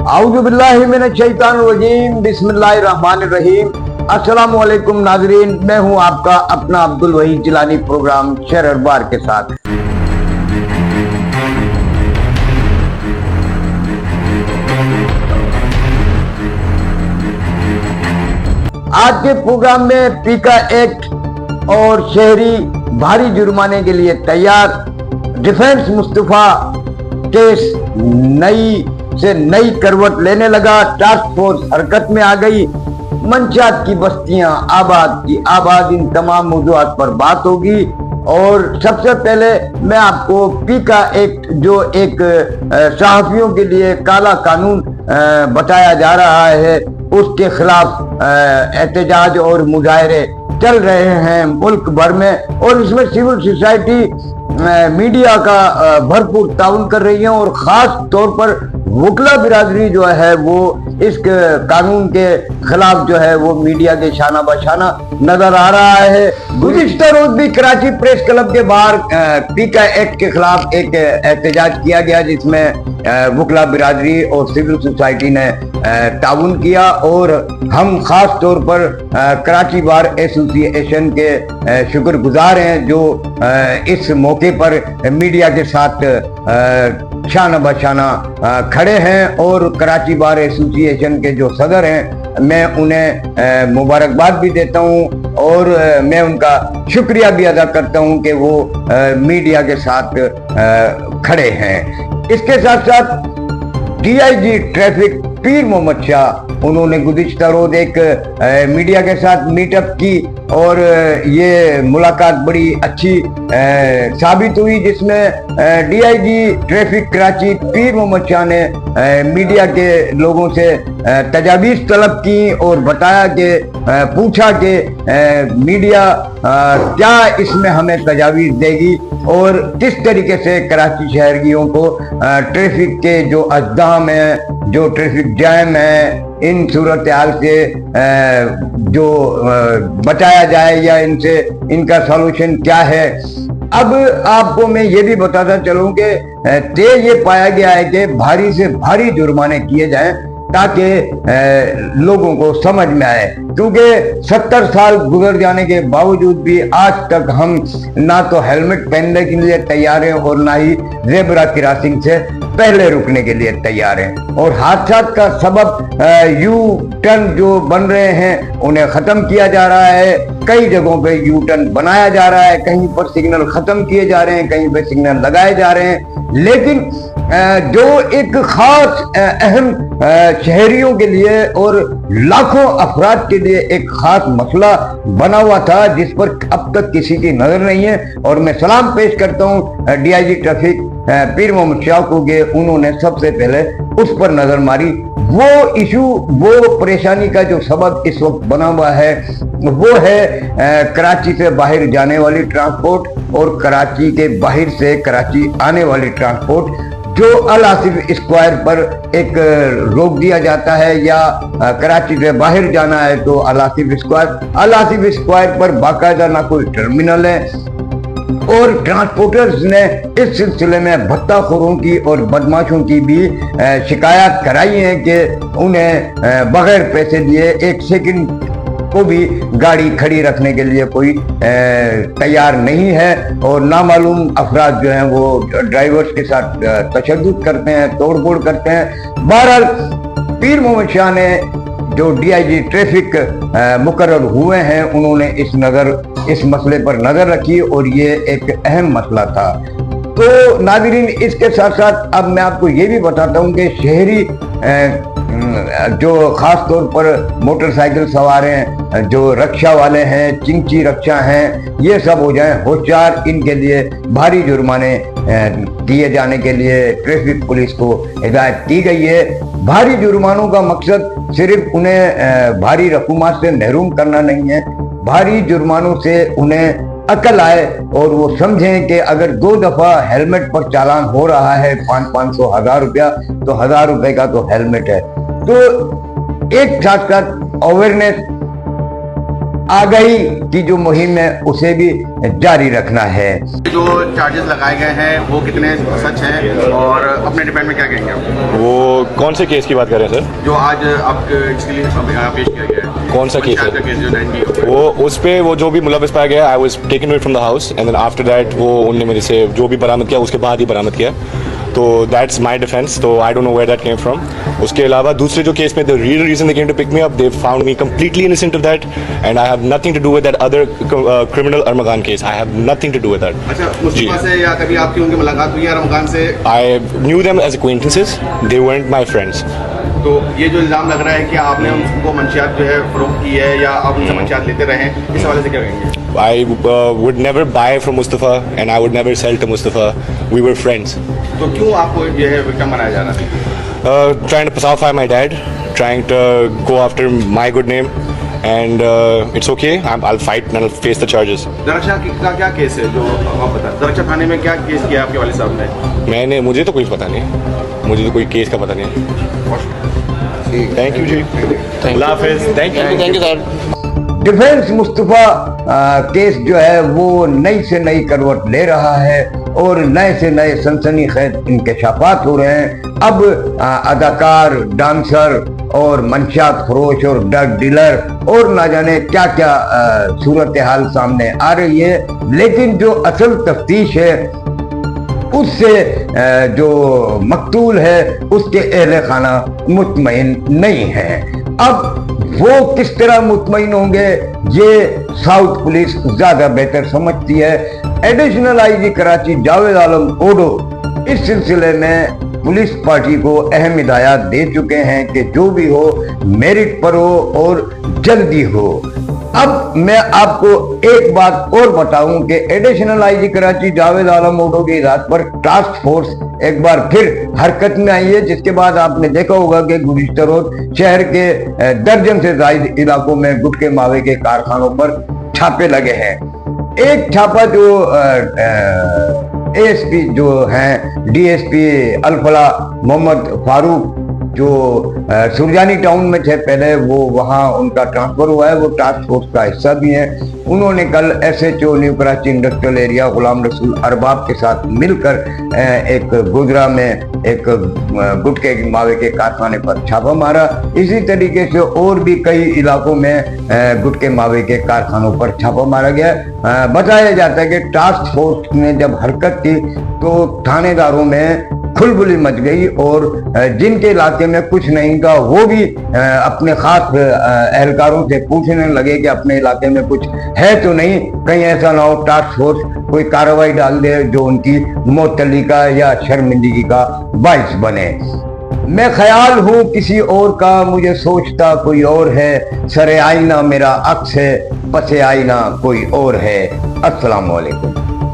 आऊज़ुबिल्लाहि मिनश्शैतानिर्रजीम बिस्मिल्लाहिर्रहमानिर्रहीम। अस्सलामु अलैकुम नाज़रीन, मैं हूं आपका अपना अब्दुल वहीद जिलानी प्रोग्राम शहर अखबार के साथ। आज के प्रोग्राम में पीका एक्ट और शहरी भारी जुर्माने के लिए तैयार, डिफेंस मुस्तफा केस नई करवट लेने लगा, टास्क फोर्स हरकत में आ गई, मंशात की बस्तियां आबाद इन तमाम मौजूआत पर बात होगी। और सबसे पहले मैं आपको पीका एक्ट जो एक सहाफियों के लिए काला कानून बताया जा रहा है, उसके खिलाफ एहतजाज और मुजाहरे चल रहे हैं मुल्क भर में, और इसमें सिविल सोसाइटी मीडिया का भरपूर ताउन कर रही है, और खास तौर पर वकला बिरादरी जो है वो इस कानून के खिलाफ जो है वो मीडिया के शाना बशाना नजर आ रहा है। गुज़िश्ता रोज भी कराची प्रेस क्लब के बाहर पीका एक्ट के खिलाफ एक एहतजाज किया गया, जिसमें वकला बिरादरी और सिविल सोसाइटी ने ताउन किया, और हम खास तौर पर कराची बार एसोसिएशन के शुक्रगुजार हैं जो इस मौके पर मीडिया के साथ शाना बशाना खड़े हैं। और कराची बार एसोसिएशन के जो सदर हैं, मैं उन्हें मुबारकबाद भी देता हूं, और मैं उनका शुक्रिया भी अदा करता हूं कि वो मीडिया के साथ खड़े हैं। इसके साथ साथ डीआईजी ट्रैफिक पीर मोहम्मद शाह, उन्होंने गुज़िश्ता रोज एक मीडिया के साथ मीटअप की, और ये मुलाकात बड़ी अच्छी साबित हुई, जिसमें डीआईजी ट्रैफिक कराची पीर मोहम्मद शाह ने मीडिया के लोगों से तजावीज़ तलब की और बताया कि पूछा कि मीडिया क्या इसमें हमें तजावीज़ देगी, और किस तरीके से कराची शहरियों को ट्रैफिक के जो अज़दाम हैं, जो ट्रैफिक जैम है, इन सूरत हाल से जो बचाया जाए या इनसे इनका सॉल्यूशन क्या है। अब आपको मैं ये भी बताता चलूं कि ये पाया गया है कि भारी से भारी जुर्माने किए जाएं ताकि लोगों को समझ में आए, क्योंकि 70 साल गुजर जाने के बावजूद भी आज तक हम ना तो हेलमेट पहनने के लिए तैयार हैं और ना ही ज़ेब्रा क्रॉसिंग से पहले रुकने के लिए तैयार हैं। और हादसात का सबब यू टर्न जो बन रहे हैं उन्हें खत्म किया जा रहा है। कई जगहों पे यू टर्न बनाया जा रहा है, कहीं पर सिग्नल खत्म किए जा रहे हैं, कहीं पे सिग्नल लगाए जा रहे हैं, लेकिन जो एक खास अहम शहरियों के लिए और लाखों अफराद के लिए एक खास मसला बना हुआ था, जिस पर अब तक किसी की नजर नहीं है, और मैं सलाम पेश करता हूँ डीआईजी ट्रैफिक पीर मोहम्मद शाह को कि उन्होंने सबसे पहले उस पर नजर मारी। वो इशू, वो परेशानी का जो सबब इस वक्त बना हुआ है वो है कराची से बाहर जाने वाली ट्रांसपोर्ट और कराची के बाहर से कराची आने वाली ट्रांसपोर्ट, जो अल आसिफ स्क्वायर पर एक रोक दिया जाता है, या कराची से बाहर जाना है तो अल आसिफ स्क्वायर पर बाकायदा ना कोई टर्मिनल है, और ट्रांसपोर्टर्स ने इस सिलसिले में भत्ताखोरों की और बदमाशों की भी शिकायत कराई है कि उन्हें बगैर पैसे दिए एक सेकंड को भी गाड़ी खड़ी रखने के लिए कोई तैयार नहीं है, और नामालूम अफराद जो हैं वो ड्राइवर्स के साथ तशद्दुद करते हैं, तोड़फोड़ करते हैं। बहरहाल पीर मोहम्मद शाह ने जो डीआईजी ट्रैफिक मुकर्रर हुए हैं, उन्होंने इस मसले पर नजर रखी, और ये एक अहम मसला था। तो नाज़रीन, इसके साथ साथ अब मैं आपको ये भी बताता हूँ कि शहरी जो खास तौर पर मोटरसाइकिल सवार हैं, जो रक्षा वाले हैं, चिंची रक्षा हैं, ये सब हो जाएं होशियार। इनके लिए भारी जुर्माने दिए जाने के लिए ट्रैफिक पुलिस को हिदायत की गई है। भारी जुर्मानों का मकसद सिर्फ उन्हें भारी रकूमात से महरूम करना नहीं है, भारी जुर्मानों से उन्हें अकल आए और वो समझें कि अगर 2 दफा हेलमेट पर चालान हो रहा है 500 1000 रुपया, तो 1000 रुपए का तो हेलमेट है। तो एक साथ साथ अवेयरनेस आगाही की जो मुहिम है उसे भी जारी रखना है। जो चार्जेस लगाए गए हैं वो कितने सच हैं और अपने डिपेंड में क्या कहेंगे आप? वो कौन से केस की बात कर रहे हैं सर? जो आज आप इसके लिए पेश किया गया है, कौन सा केस है? केस जो 90 वो उस पे वो जो भी मुलविस पाया गया, I was taken from the house and then after that वो उनने मेरे से जो भी बरामद किया उसके बाद ही बरामद किया, तो दैट्स माय डिफेंस, तो I don't know where that came from. उसके अलावा दूसरे जो केस में the real reason they came to pick me up, they found me completely innocent of that and I have nothing to do with that other criminal Armaghan case, I have nothing to do with that. अच्छा, मुस्तफा से या कभी आपकी उनकी मुलाकात हुई है रमजान से? I knew them as acquaintances, they weren't my friends। तो ये जो इल्ज़ाम लग रहा है कि आपने उनको मंशियात जो है फरोख्त की है या आप उनसे मंशियात लेते रहे हैं, इस हवाले से क्या कहेंगे? I would never buy from Mustafa and I would never sell to Mustafa. We were friends. तो क्यों आपको जो है विक्टिम बनाया जा रहा है? Trying to pacify my dad, trying to go after my good name, and it's okay. I'll fight and I'll face the charges. दरक्षा का क्या केस है जो आप बता? दरक्षा थाने में क्या केस किया आपके वाले साहब ने? मुझे तो कुछ पता नहीं, मुझे तो कोई केस का पता नहीं। थैंक यू जी, अल्लाह हाफिज़, thank you sir. Defence Mustafa case जो है वो नई से नई करवट ले रहा है और नए से नए सनसनीखेज इंकशाफात हो रहे हैं। अब अदाकार, डांसर और मंशियात फरोश और ड्रग डीलर और ना जाने क्या क्या सूरत हाल सामने आ रही है, लेकिन जो असल तफ्तीश है उससे जो मकतूल है उसके अहले खाना मुतमईन नहीं है। अब वो किस तरह मुतमईन होंगे ये साउथ पुलिस ज्यादा बेहतर समझती है। एडिशनल आईजी कराची जावेद आलम ओडो इस सिलसिले में पुलिस पार्टी को अहम हिदायत दे चुके हैं कि जो भी हो मेरिट पर हो और जल्दी हो। अब मैं आपको एक बात और बताऊं कि एडिशनल आईजी कराची जावेद आलम ओडो की हिदायत पर टास्क फोर्स एक बार फिर हरकत में आई है, जिसके बाद आपने देखा होगा कि गुज़िश्ता रोज शहर के दर्जन से ज्यादा इलाकों में गुटखे मावे के कारखानों पर छापे लगे हैं। एक छापा जो एएसपी जो हैं डीएसपी अल-फला मोहम्मद फारूक जो सुरजानी टाउन में थे पहले, वो वहाँ उनका ट्रांसफर हुआ है, वो टास्क फोर्स का हिस्सा भी हैं। उन्होंने कल SHO new Karachi industrial area Ghulam Rasool Arbab के साथ मिलकर एक गोजरा में एक गुटखे मावे के कारखाने पर छापा मारा। इसी तरीके से और भी कई इलाकों में गुटखे मावे के कारखानों पर छापा मारा गया। बताया जाता है कि टास्क फोर्स ने जब हरकत की तो थानेदारों में खुलबुली मच गई और जिनके इलाके में कुछ नहीं था वो भी अपने खास एहलकारों से पूछने लगे कि अपने इलाके में कुछ है तो नहीं, कहीं ऐसा ना हो टास्क फोर्स कोई कार्रवाई डाल दे जो उनकी मुअत्तली का या शर्मिंदगी का बाइस बने। मैं ख्याल हूँ किसी और का, मुझे सोचता कोई और है, सरे आईना मेरा अक्स है, पसे आईना कोई और है। अस्सलाम वालेकुम।